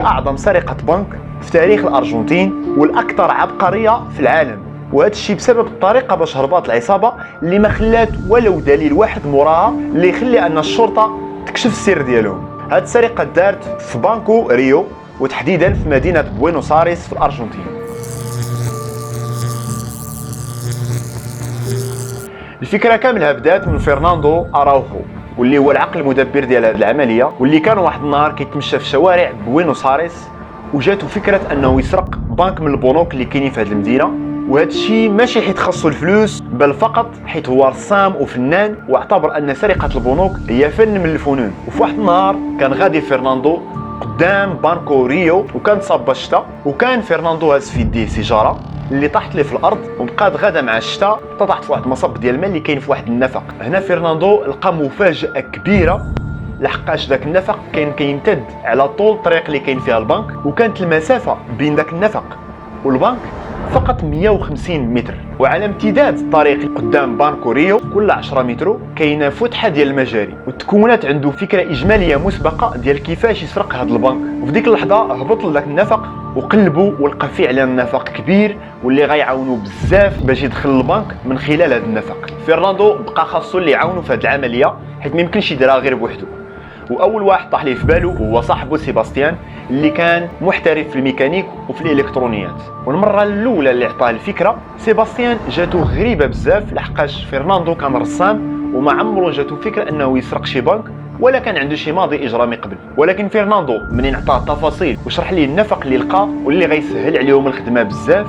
أعظم سرقة بنك في تاريخ الأرجنتين والأكثر عبقرية في العالم، وهذا الشيء بسبب الطريقة باش هربات العصابة اللي ما خلات ولو دليل واحد موراها اللي يخلي أن الشرطة تكشف السر ديالهم. هذه السرقة دارت في بانكو ريو، وتحديدا في مدينة بوينوس آيرس في الأرجنتين. الفكرة كاملها بدات من فرناندو أراوخو، واللي هو العقل المدبر ديال هذه العمليه، واللي كان واحد النهار كيتمشى في شوارع بوينوس آيرس وجاتو فكره انه يسرق بنك من البنوك اللي كاينين في هذه المدينه. وهذا الشيء ماشي حيت خاصو الفلوس، بل فقط حيت هو رسام وفنان واعتبر ان سرقه البنوك هي فن من الفنون. وفي واحد النهار كان غادي فرناندو قدام بانكو ريو وكان صاب الشتا، وكان فرناندو هاز في يديه سيجاره اللي طاحت ليه في الارض وبقات غادا مع الشتاء، طاحت في واحد المصب ديال الماء اللي كاين في واحد النفق. هنا فرناندو لقى مفاجاه كبيره، لحقاش داك النفق كان كيمتد على طول الطريق اللي كاين فيها البنك، وكانت المسافه بين داك النفق والبنك فقط 150 متر. وعلى امتداد الطريق قدام بانكو ريو كل 10 متر كاينه فتحه ديال المجاري، وتكونت عنده فكره اجماليه مسبقه ديال كيفاش يسرق هذا البنك. وفي ديك اللحظه هبط لذاك النفق وقلبوا ولقى فعلا نفق كبير واللي غيعاونوا بزاف باش يدخل البنك من خلال هذا النفق. فرناندو بقى خاصو اللي يعاونوا في هذه العمليه حيت ما يمكنش يديرها غير بوحده. واول واحد طاح ليه في بالو هو صاحبه سيباستيان اللي كان محترف في الميكانيك وفي الالكترونيات. والمره الاولى اللي عطاه الفكره سيباستيان جاتو غريبه بزاف، لحقاش فرناندو كان رسام وما عمره جاتو فكره انه يسرق شي بنك ولا كان عنده شي ماضي اجرامي قبل. ولكن فرناندو منين عطاه التفاصيل وشرح ليه النفق اللي لقاه واللي غيسهل عليهم الخدمه بزاف،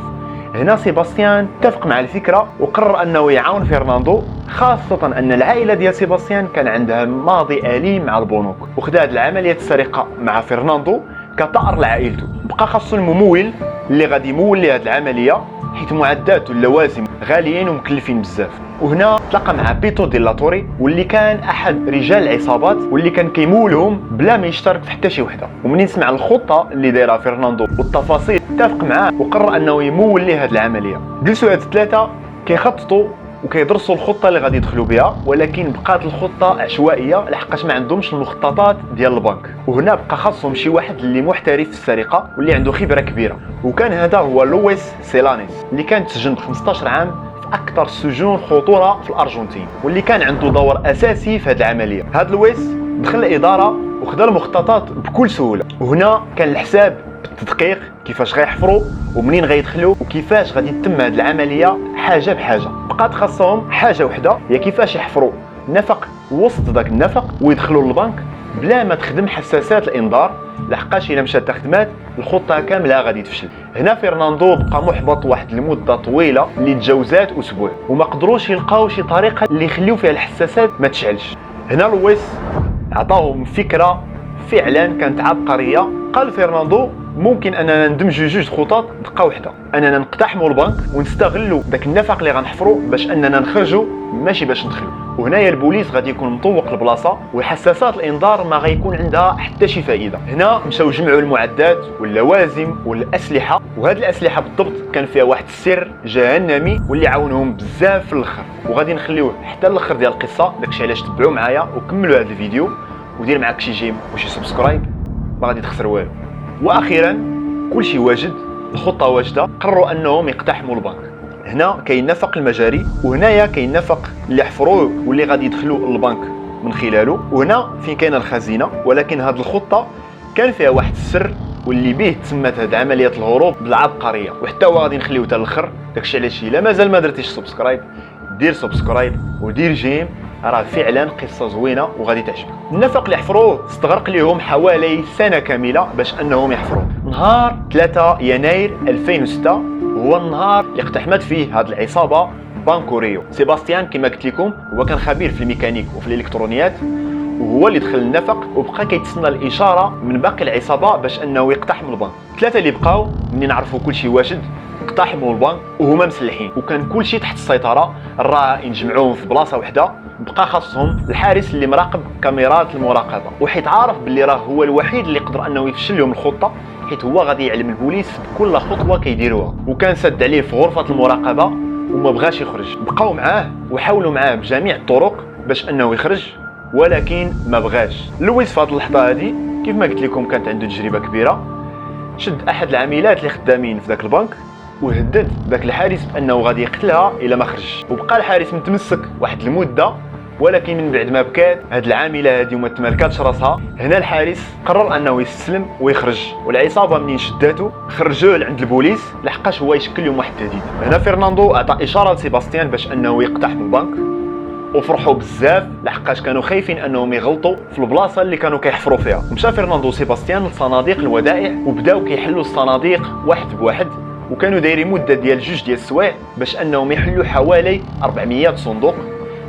هنا سيباستيان اتفق مع الفكره وقرر انه يعاون فرناندو، خاصه ان العائله ديال سيباستيان كان عندها ماضي اليم مع البنوك. وخدا هذه العمليه السرقه مع فرناندو كطائر لعائلته. بقى خاصو الممول اللي غادي يمول ليه هذه العمليه حيت معدات واللوازم غاليين ومكلفين بزاف. وهنا تلاقى مع بيتو دي لاتوري واللي كان احد رجال العصابات واللي كان كيمولهم بلا ما يشترك في حتى شي وحده. ومنين سمع الخطه اللي دايرها فرناندو والتفاصيل اتفق معاه وقرر انه يمول ليه هذه العمليه. جلسوا هاد الثلاثه كيخططوا وكيدرسوا الخطه اللي غادي يدخلوا بها، ولكن بقات الخطه عشوائيه لحقاش ما عندهمش المخططات ديال البنك. وهنا بقى خاصهم شي واحد اللي محترف في السرقه واللي عنده خبره كبيره، وكان هذا هو لويس سيلانيس اللي كان تسجن 15 عام في اكثر السجون خطوره في الارجنتين، واللي كان عنده دور اساسي في هذه العمليه. هذا لويس دخل الاداره وخدا المخططات بكل سهوله. وهنا كان الحساب بالتدقيق كيفاش غيحفروا ومنين غيدخلوا وكيفاش غادي تتم هذه العمليه حاجه بحاجه. بقات خاصهم حاجه وحده هي كيفاش يحفروا نفق وسط ذاك النفق ويدخلوا للبنك بلا ما تخدم حساسات الانذار، لحقاش الا مشات خدمات الخطه كامله غادي تفشل. هنا فرناندو بقى محبط واحد المده طويله اللي تجاوزات اسبوع وما قدروش يلقاو شي طريقه اللي يخليو فيها الحساسات ما تشعلش. هنا لويس عطاهم فكره فعلا كانت عبقريه. قال فرناندو ممكن اننا ندمجوا جوج خطط دقه واحده، اننا نقتحموا البنك ونستغلوا داك النفق اللي غنحفروا باش اننا نخرجوا ماشي باش ندخلوا. وهنايا البوليس غادي يكون مطوق البلاصه وحساسات الانذار ما غيكون عندها حتى شي فائده. هنا مشاو جمعوا المعدات واللوازم والاسلحه، وهاد الاسلحه بالضبط كان فيها واحد السر جهنمي واللي عاونهم بزاف في الاخر، وغادي نخليوه حتى الاخر ديال القصه. داكشي علاش تبعوا معايا وكملوا هذا الفيديو ودير معاك شي جيم وشي سبسكرايب، ما غادي تخسر والو. واخيرا كلشي واجد، الخطه واجده، قرروا انهم يقتحموا البنك. هنا كاين نفق المجاري، وهنايا كاين نفق اللي حفروه واللي غادي يدخلوا للبنك من خلاله، وهنا فين كاينه الخزينه. ولكن هذه الخطه كان فيها واحد السر واللي به تسمات هذه عمليه الهروب بالعبقريه، وحتى هو غادي نخليوه حتى الاخر. داكشي علاش الا مازال ما درتيش سبسكرايب دير سبسكرايب ودير جيم، راه فعلا قصه زوينه وغادي تعجبك. النفق اللي حفروه استغرق لهم حوالي سنه كامله باش انهم يحفروه. نهار 3 يناير 2006 هو النهار اللي اقتحمت فيه هذه العصابه بانكو ريو. سيباستيان كما قلت لكم هو كان خبير في الميكانيك وفي الالكترونيات، وهو اللي دخل النفق وبقى كيتسنى الاشاره من باقي العصابه باش انه يقتحم البنك. ثلاثه اللي بقاو منين عرفوا كلشي واجد اقتحموا البنك وهما مسلحين، وكان كلشي تحت السيطره. الرهائن جمعوهم في بلاصه وحده، بقى خاصهم الحارس اللي مراقب كاميرات المراقبه، وحيت عارف باللي راه هو الوحيد اللي يقدر انه يفشل لهم الخطه، حيت هو غادي يعلم البوليس بكل خطوه كيديروها. وكان سد عليه في غرفه المراقبه وما بغاش يخرج. بقاو معاه وحاولوا معاه بجميع الطرق باش انه يخرج، ولكن ما بغاش. لويس في هذه اللحظه هذه كيف ما قلت لكم كانت عنده تجربه كبيره، شد احد العاملات اللي خدامين في ذاك البنك وهدد ذاك الحارس بانه غادي يقتلها الا ما خرج. وبقى الحارس متمسك واحد المده، ولكن من بعد ما بكات هاد العامله هادي وما تمالكاتش راسها، هنا الحارس قرر انه يستسلم ويخرج. والعصابه منين شداتو خرجوه لعند البوليس لحقاش هو يشكل لهم واحد التهديد. هنا فرناندو اعطى اشاره لسيباستيان باش انه يقتحم البنك، وفرحوا بزاف لحقاش كانوا خايفين انهم يغلطوا في البلاصه اللي كانوا كيحفروا فيها. مشى فرناندو وسيباستيان لصناديق الودائع وبداو كيحلوا الصناديق واحد بواحد، وكانوا دايرين مده ديال 2 السوايع باش انهم يحلوا حوالي 400 صندوق،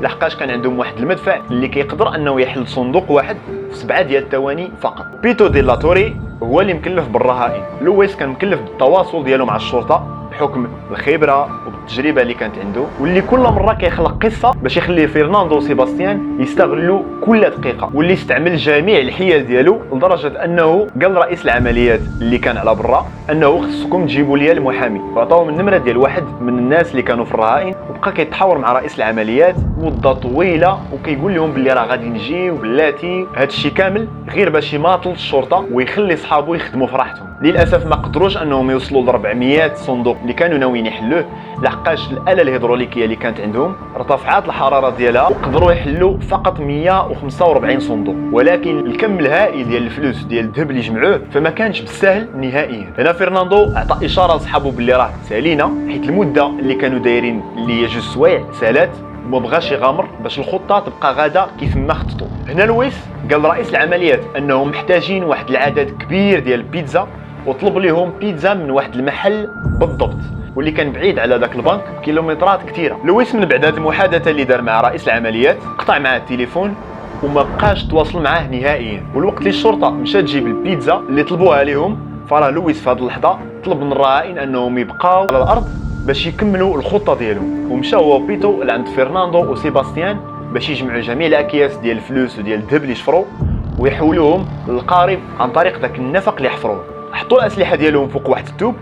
لحقاش كان عندهم واحد المدفع اللي كيقدر انه يحل صندوق واحد في 7 الثواني فقط. بيتو دي لاتوري هو اللي مكلف بالرهائن. لويس كان مكلف بالتواصل ديالو مع الشرطه بحكم الخبره وبالتجربه اللي كانت عنده، واللي كل مره كيخلق قصه باش يخلي فرناندو وسيباستيان يستغلوا كل دقيقه، واللي استعمل جميع الحيل ديالو لدرجه انه قال رئيس العمليات اللي كان على برا انه خصكم تجيبوا لي المحامي، وعطاهم النمره ديال واحد من الناس اللي كانوا في الرهائن، وبقى كيتحاور مع رئيس العمليات مده طويله وكيقول لهم باللي راه غادي نجيو بلاتي، هادشي كامل غير باش يماطل الشرطه ويخلي صحابو يخدموا في راحتهم. للاسف ما قدروش انهم يوصلوا ل 400 صندوق اللي كانوا ناويين يحلوه، لحقاش الاله الهيدروليكيه اللي كانت عندهم ارتفعت الحراره ديالها وقدروا يحلوا فقط 145 صندوق، ولكن الكم الهائل ديال الفلوس ديال الذهب اللي جمعوه فما كانش بالسهل نهائيا. هنا فرناندو اعطى اشاره لصحابو باللي راه سالينا، حيت المده اللي كانوا دايرين اللي هي 2 سوايع سالات، وما بغاش يغامر باش الخطه تبقى غاده كيف ما خططوا. هنا لويس قال رئيس العمليات انهم محتاجين واحد العدد كبير ديال البيتزا، وطلب لهم بيتزا من واحد المحل بالضبط واللي كان بعيد على ذاك البنك بكيلومترات كثيره. لويس من بعد هذه المحادثه اللي دار مع رئيس العمليات قطع معاه التليفون وما بقاش تواصل معاه نهائيا. والوقت اللي الشرطه مشات تجيب البيتزا اللي طلبوها لهم، فراه لويس في هذه اللحظه طلب من الرهائن انهم يبقاو على الارض باش يكملوا الخطه ديالهم. ومشى هو بيتو لعند فرناندو وسيباستيان باش يجمعوا جميع الاكياس ديال الفلوس وديال الذهب اللي شفروا ويحولوهم للقارب عن طريق ذاك النفق اللي حفروه. حطوا الاسلحه ديالهم فوق واحد التوب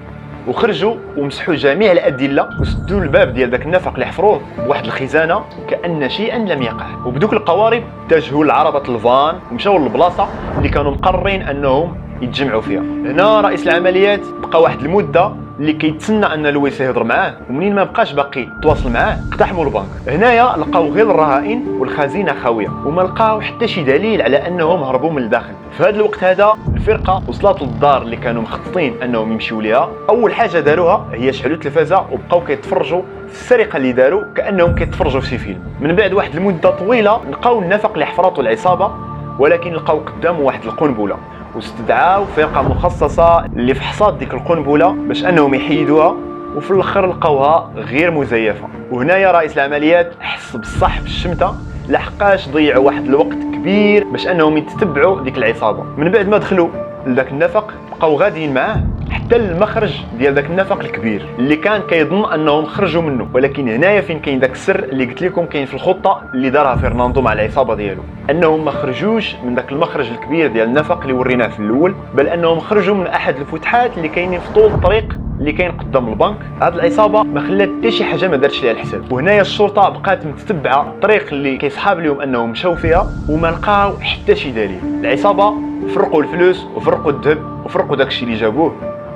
وخرجوا ومسحوا جميع الادله وسدوا الباب ديال ذاك النفق اللي حفروه بواحد الخزانه كأن شيئا لم يقع. وبدوك القوارب اتجهوا لعربه الفان ومشاو للبلاصه اللي كانوا مقررين انهم يتجمعوا فيها. هنا رئيس العمليات بقى واحد المده اللي كيتسنى ان لويس يهضر معاه، ومنين ما بقاش باقي تواصل معاه اقتحموا البنك. هنايا لقاو غير الرهائن والخزينه خاويه، وما لقاو حتى شي دليل على انهم هربوا من الداخل. في هذا الوقت هذا الفرقه وصلت للدار اللي كانوا مخططين انهم يمشيو ليها. اول حاجه داروها هي شعلوا التلفازه وبقاو كيتفرجوا في السرقه اللي داروا كانهم كيتفرجوا في شي فيلم. من بعد واحد المده طويله لقاو النفق اللي حفرته العصابه، ولكن لقاو قدامه واحد القنبله، واستدعاو فرقه مخصصه اللي فحصات ديك القنبله باش انهم يحيدوها، وفي الاخر لقاوها غير مزيفه. وهنايا رئيس العمليات حس بصح بالشمته لحقاش ضيعوا واحد الوقت كبير باش انهم يتتبعوا ديك العصابه. من بعد ما دخلوا لذاك النفق بقاو غاديين معاه حتى المخرج ديال ذاك النفق الكبير اللي كان كيظن انهم خرجوا منه، ولكن هنايا فين كاين داك السر اللي قلت لكم كاين في الخطه اللي دارها فرناندو مع العصابه ديالو، انهم ما خرجوش من داك المخرج الكبير ديال النفق اللي وريناه في الاول، بل انهم خرجوا من احد الفتحات اللي كاينين في طول الطريق اللي كاين قدام البنك. هاد العصابه ما خلات حتى شي حاجه ما دارتش ليها الحساب. وهنايا الشرطه بقات متتبعه الطريق اللي كيصحاب لهم انهم مشاو فيها وما لقاو حتى شي دليل. العصابه فرقوا الفلوس وفرقوا الذهب وفرقوا داكشي اللي جابوه،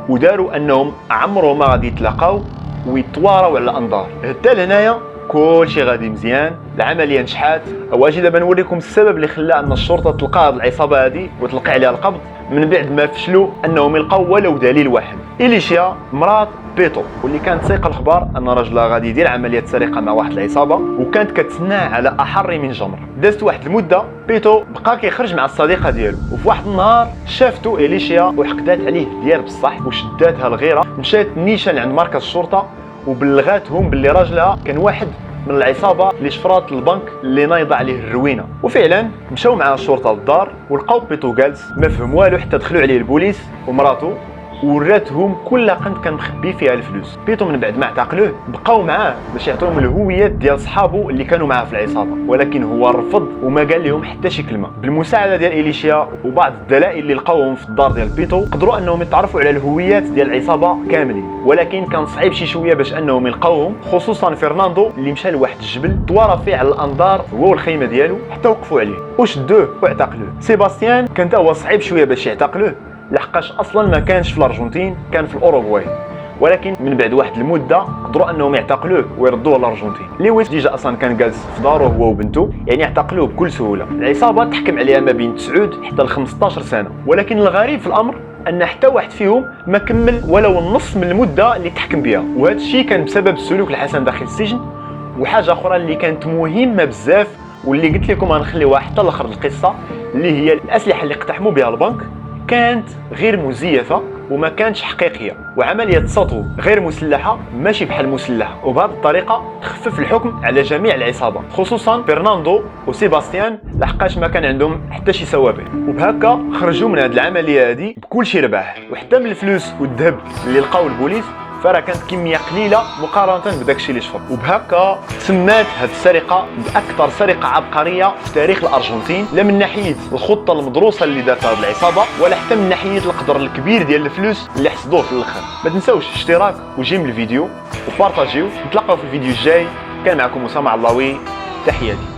وداروا انهم عمرهم ما غادي يتلاقاو ويتواراو على الانظار. حتى لهنايا كلشي غادي مزيان، العمليه نجحات. واجي دابا نوريكم السبب اللي خلى ان الشرطه تلقى هاد العصابه هادي وتلقي عليها القبض من بعد ما فشلوا انهم يلقاو ولو دليل واحد. إليشيا مرات بيتو واللي كانت سايقه الخبار ان راجلها غادي يدير عمليه سرقه مع واحد العصابه وكانت كتسناه على احر من جمر. دازت واحد المده بيتو بقى كيخرج مع الصديقه ديالو، وفي واحد النهار شافتو إليشيا وحقدات عليه ديال بصح وشداتها الغيره. مشات نيشان عند مركز الشرطه وبلغاتهم باللي راجلها كان واحد من العصابه اللي شفرات البنك اللي نايضه عليه الروينه. وفعلا مشاو مع الشرطه للدار ولقاو بيتو جالس ما فهم والو حتى دخلوا عليه البوليس ومراته وراتهم كل قند كان مخبي فيها الفلوس. بيتو من بعد ما اعتقلوه بقاو معاه باش يعطيهم الهويات ديال صحابو اللي كانوا معاه في العصابه، ولكن هو رفض وما قال لهم حتى شي كلمه. بالمساعده ديال إليشيا وبعض الدلائل اللي لقاوهم في الدار ديال بيتو قدروا انهم يتعرفوا على الهويات ديال العصابه كاملين، ولكن كان صعيب شي شويه باش انهم يلقاوهم، خصوصا فرناندو اللي مشى لواحد الجبل توارى فيه على الانظار هو والخيمه ديالو حتى وقفوا عليه وشدوه واعتقلوه. سيباستيان كان هو صعيب شويه باش يعتقلوه، لحقاش اصلا ما كانش في الارجنتين، كان في الاوروغواي. ولكن من بعد واحد المده قدروا انهم يعتقلوه ويردوه للارجنتين. لويس ديجا اصلا كان جالس في داره هو وبنته، يعني اعتقلوه بكل سهوله. العصابه تحكم عليها ما بين 9 حتى ل 15 سنه، ولكن الغريب في الامر ان حتى واحد فيهم ما كمل ولو النصف من المده اللي تحكم بها، وهذا الشيء كان بسبب السلوك الحسن داخل السجن. وحاجه اخرى اللي كانت مهمه بزاف واللي قلت لكم غنخليوها حتى لاخر القصه، اللي هي الاسلحه اللي اقتحموا بها البنك كانت غير مزيفه وما كانتش حقيقيه، وعمليه سطو غير مسلحه ماشي بحال مسلحه، وبهذه الطريقه تخفف الحكم على جميع العصابه، خصوصا فرناندو وسيباستيان لحقاش ما كان عندهم حتى شي سوابق. وبهكا خرجوا من هذه العمليه هذه بكل شي رباح، وحتى من الفلوس والذهب اللي لقاو البوليس فراه كانت كميه قليله مقارنه بداك الشيء اللي شفر. وبهكا سمات هذه السرقه باكثر سرقه عبقريه في تاريخ الارجنتين، لا من ناحيه الخطه المدروسه اللي دارتها هذه العصابه ولا حتى من ناحيه القدر الكبير ديال الفلوس اللي حصدوه في الاخر. ما تنساوش الاشتراك وجيم الفيديو وبارطاجيو. نتلاقاو في الفيديو الجاي. كان معكم اسامه علاوي، تحياتي.